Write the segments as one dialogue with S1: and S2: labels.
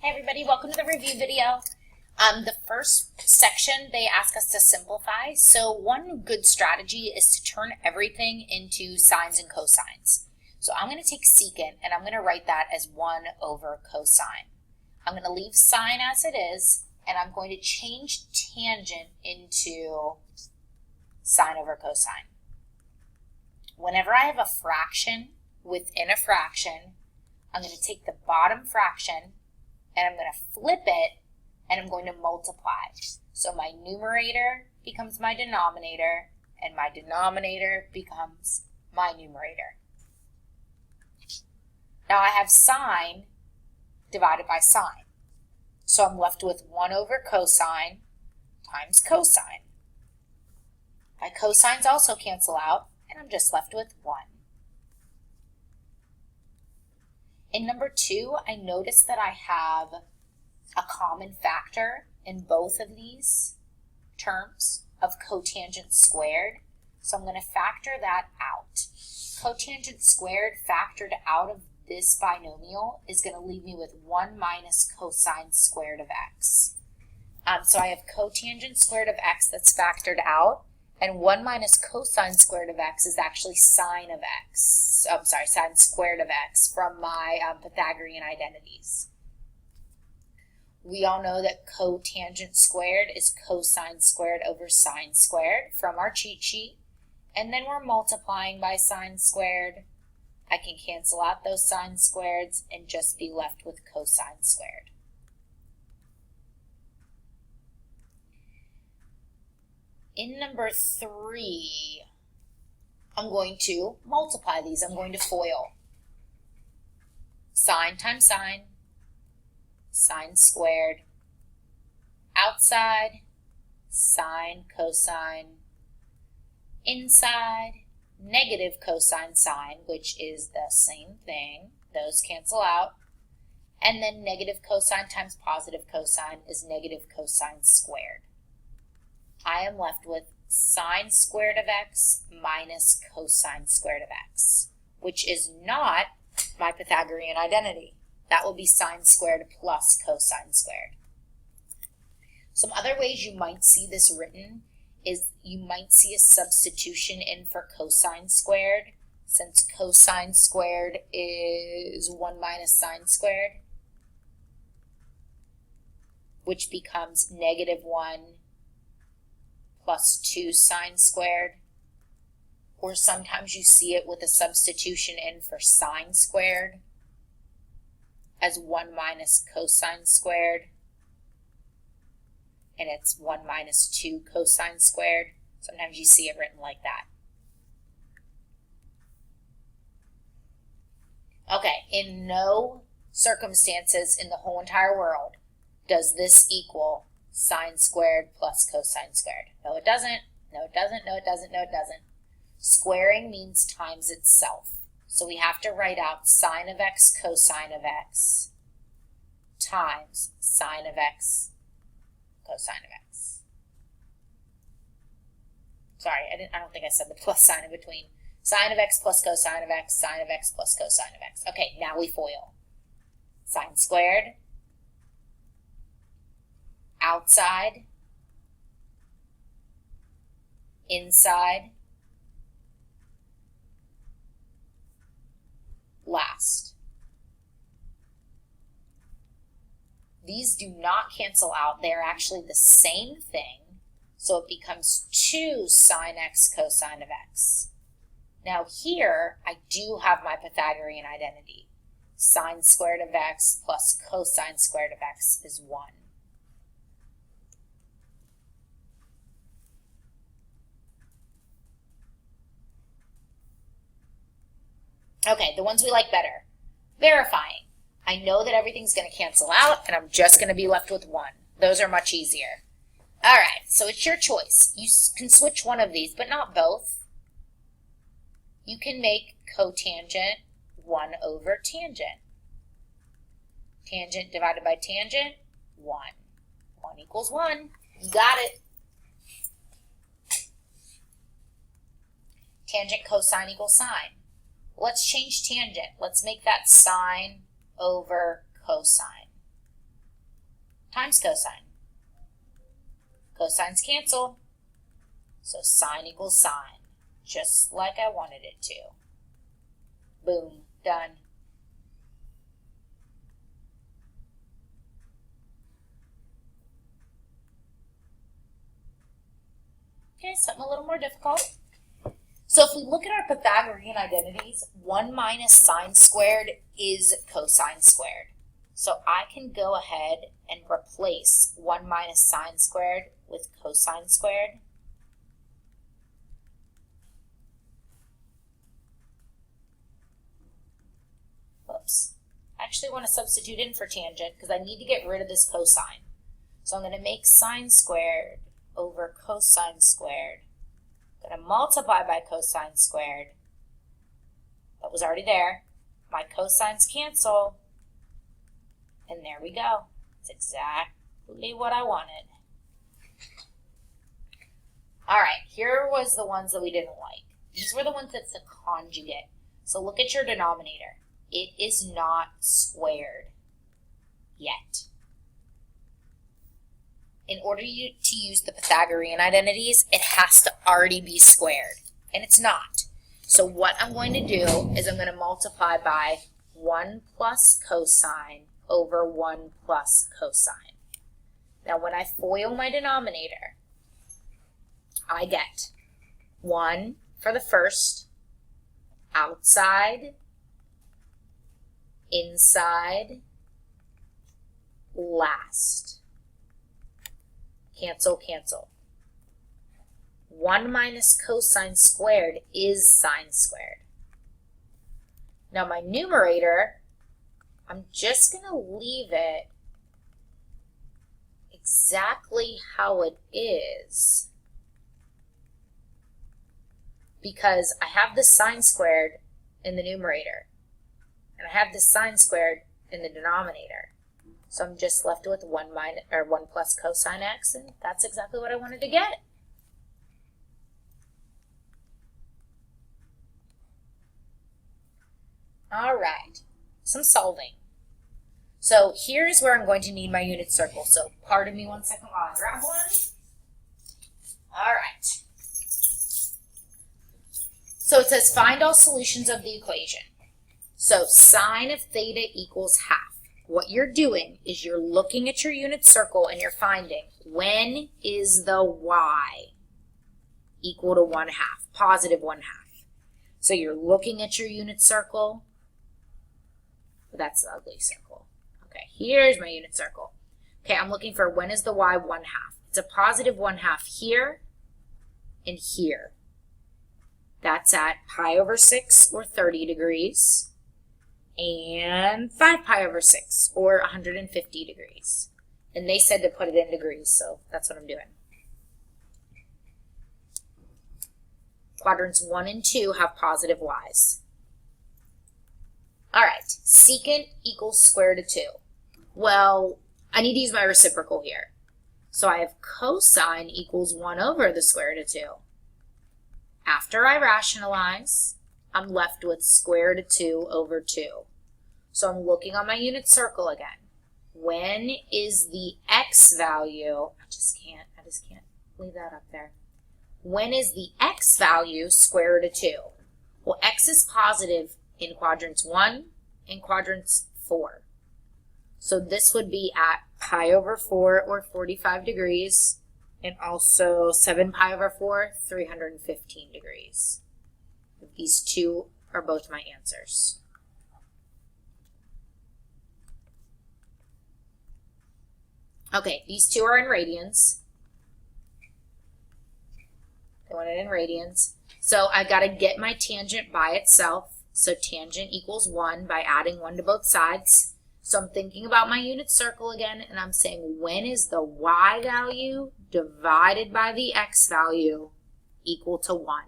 S1: Hey everybody, welcome to the review video. The first section, they ask us to simplify. So one good strategy is to turn everything into sines and cosines. So I'm going to take secant and I'm going to write that as 1 over cosine. I'm going to leave sine as it is, and I'm going to change tangent into sine over cosine. Whenever I have a fraction within a fraction, I'm going to take the bottom fraction and I'm going to flip it and I'm going to multiply. So my numerator becomes my denominator and my denominator becomes my numerator. Now I have sine divided by sine. So I'm left with 1 over cosine times cosine. My cosines also cancel out and I'm just left with 1. In number 2, I notice that I have a common factor in both of these terms of cotangent squared. So I'm going to factor that out. Cotangent squared factored out of this binomial is going to leave me with 1 minus cosine squared of x. So I have cotangent squared of x that's factored out, and 1 minus cosine squared of x is actually sine of x. Sine squared of x from my Pythagorean identities. We all know that cotangent squared is cosine squared over sine squared from our cheat sheet. And then we're multiplying by sine squared. I can cancel out those sine squareds and just be left with cosine squared. In number 3, I'm going to multiply these. I'm going to FOIL. Sine times sine, sine squared, outside, sine cosine, inside, negative cosine sine, which is the same thing. Those cancel out. And then negative cosine times positive cosine is negative cosine squared. I am left with sine squared of x minus cosine squared of x, which is not my Pythagorean identity. That will be sine squared plus cosine squared. Some other ways you might see this written is you might see a substitution in for cosine squared, since cosine squared is 1 minus sine squared, which becomes negative 1 plus 2 sine squared. Or sometimes you see it with a substitution in for sine squared as 1 minus cosine squared, and it's 1 minus 2 cosine squared. Sometimes you see it written like that. Okay, in no circumstances in the whole entire world does this equal sine squared plus cosine squared. No, it doesn't. No, it doesn't. No, it doesn't. No, it doesn't. Squaring means times itself. So we have to write out sine of x cosine of x times sine of x cosine of x. Sorry, I don't think I said the plus sign in between. Sine of x plus cosine of x, sine of x plus cosine of x. Okay, now we FOIL. Sine squared, outside, inside, last. These do not cancel out. They're actually the same thing. So it becomes 2 sine x cosine of x. Now here, I do have my Pythagorean identity. Sine squared of x plus cosine squared of x is 1. Okay, the ones we like better. Verifying. I know that everything's going to cancel out, and I'm just going to be left with 1. Those are much easier. All right, so it's your choice. You can switch one of these, but not both. You can make cotangent 1 over tangent. Tangent divided by tangent, 1. 1 equals 1. You got it. Tangent cosine equals sine. Let's change tangent. Let's make that sine over cosine. times cosine. Cosines cancel, so sine equals sine, just like I wanted it to. Boom, done. Okay, something a little more difficult. So if we look at our Pythagorean identities, 1 minus sine squared is cosine squared. So I can go ahead and replace 1 minus sine squared with cosine squared. Whoops. I actually want to substitute in for tangent because I need to get rid of this cosine. So I'm going to make sine squared over cosine squared. I'm going to multiply by cosine squared. That was already there. My cosines cancel. And there we go. It's exactly what I wanted. All right, here was the ones that we didn't like. These were the ones that's the conjugate. So look at your denominator. It is not squared yet. In order to use the Pythagorean identities, it has to already be squared, and it's not. So what I'm going to do is I'm going to multiply by 1 plus cosine over 1 plus cosine. Now when I FOIL my denominator, I get 1 for the first, outside, inside, last. Cancel, cancel. 1 minus cosine squared is sine squared. Now my numerator, I'm just going to leave it exactly how it is because I have the sine squared in the numerator and I have the sine squared in the denominator. So I'm just left with 1 plus cosine x, and that's exactly what I wanted to get. All right, some solving. So here's where I'm going to need my unit circle. So pardon me 1 second while I grab one. All right. So it says find all solutions of the equation. So sine of theta equals half. What you're doing is you're looking at your unit circle and you're finding when is the y equal to 1/2, positive 1/2. So you're looking at your unit circle. That's the ugly circle. Okay, here's my unit circle. Okay, I'm looking for when is the y 1/2. It's a positive 1/2 here and here. That's at pi over 6 or 30 degrees. And 5 pi over 6, or 150 degrees. And they said to put it in degrees, so that's what I'm doing. Quadrants 1 and 2 have positive y's. All right, secant equals square root of 2. Well, I need to use my reciprocal here. So I have cosine equals 1 over the square root of 2. After I rationalize, I'm left with square root of 2 over 2. So I'm looking on my unit circle again. When is the x value, I just can't leave that up there. When is the x value square root of 2? Well, x is positive in quadrants 1 and quadrants 4. So this would be at pi over 4 or 45 degrees and also 7 pi over 4, 315 degrees. These two are both my answers. Okay, these two are in radians. They want it in radians. So I've got to get my tangent by itself. So tangent equals 1 by adding 1 to both sides. So I'm thinking about my unit circle again, and I'm saying when is the y value divided by the x value equal to 1?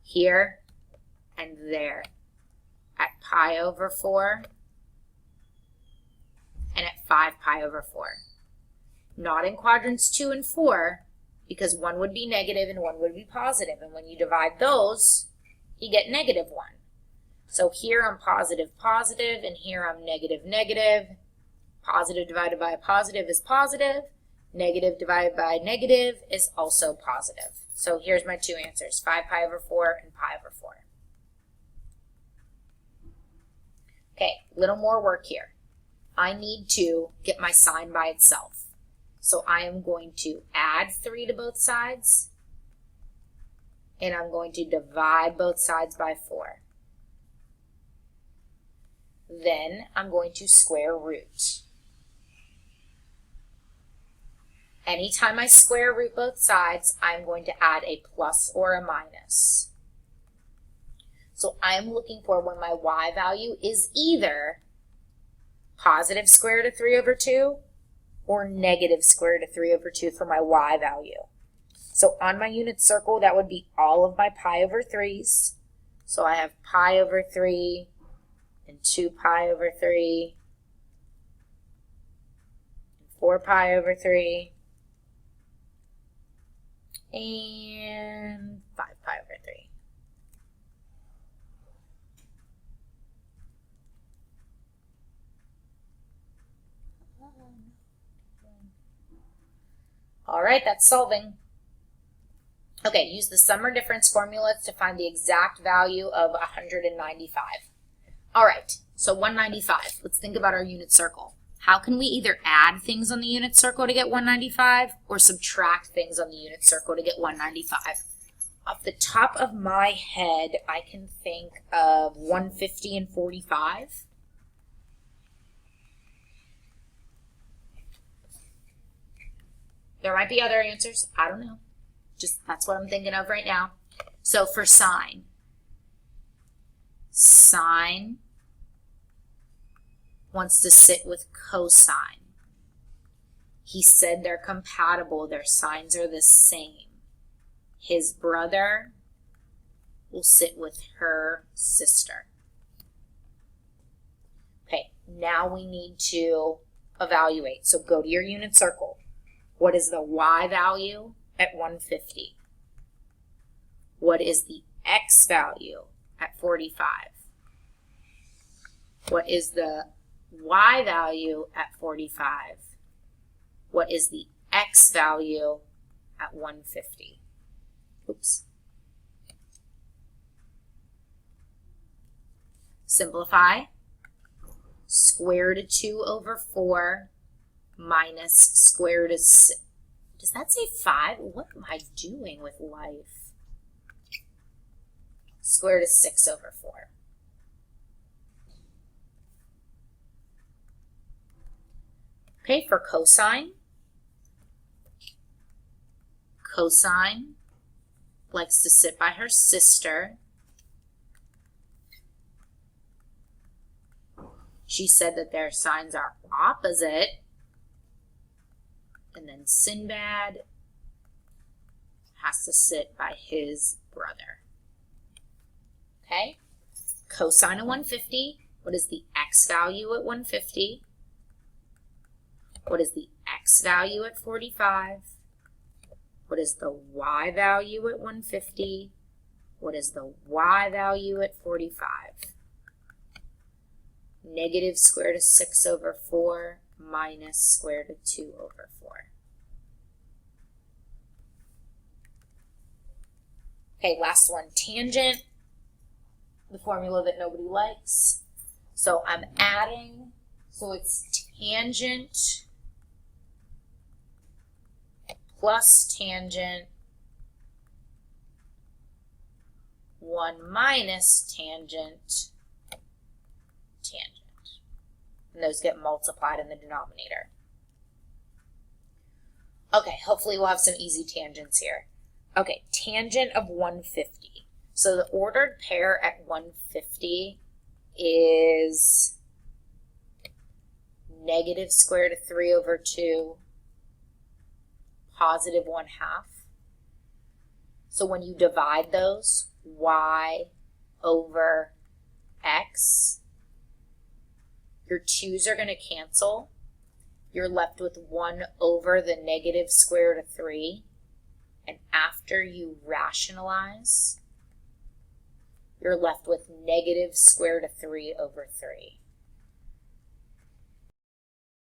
S1: Here and there. At pi over 4 and at 5 pi over 4. Not in quadrants 2 and 4 because one would be negative and one would be positive. And when you divide those, you get negative 1. So here I'm positive, positive, and here I'm negative, negative. Positive divided by a positive is positive. Negative divided by negative is also positive. So here's my two answers, 5 pi over 4 and pi over 4. Okay, a little more work here. I need to get my sign by itself. So I am going to add 3 to both sides, and I'm going to divide both sides by 4. Then I'm going to square root. Anytime I square root both sides, I'm going to add a plus or a minus. So I'm looking for when my y value is either positive square root of 3 over 2 or negative square root of 3 over 2 for my y value. So on my unit circle, that would be all of my pi over 3's. So I have pi over 3 and 2 pi over 3 and 4 pi over 3 and 5 pi over 3. All right, that's solving. Okay, use the sum or difference formulas to find the exact value of 195. All right, so 195. Let's think about our unit circle. How can we either add things on the unit circle to get 195 or subtract things on the unit circle to get 195? Off the top of my head, I can think of 150 and 45. There might be other answers. I don't know. Just that's what I'm thinking of right now. So for sine wants to sit with cosine. He said they're compatible. Their signs are the same. His brother will sit with her sister. Okay, now we need to evaluate. So go to your unit circle. What is the y value at 150? What is the x value at 45? What is the y value at 45? What is the x value at 150? Oops. Simplify. Square root of 2 over 4 minus square root of 6. Does that say 5? What am I doing with life? Square root of 6 over 4. Okay, for cosine. Cosine likes to sit by her sister. She said that their signs are opposite. And then Sinbad has to sit by his brother. Okay? Cosine of 150. What is the x value at 150? What is the x value at 45? What is the y value at 150? What is the y value at 45? Negative square root of 6 over 4 minus square root of 2 over 4. Okay, last one, tangent, the formula that nobody likes. So I'm adding, so it's tangent plus tangent 1 minus tangent. And those get multiplied in the denominator. Okay, hopefully we'll have some easy tangents here. Okay, tangent of 150. So the ordered pair at 150 is negative square root of 3 over 2, positive 1/2. So when you divide those, y over x, your 2's are going to cancel. You're left with 1 over the negative square root of 3. And after you rationalize, you're left with negative square root of 3 over 3.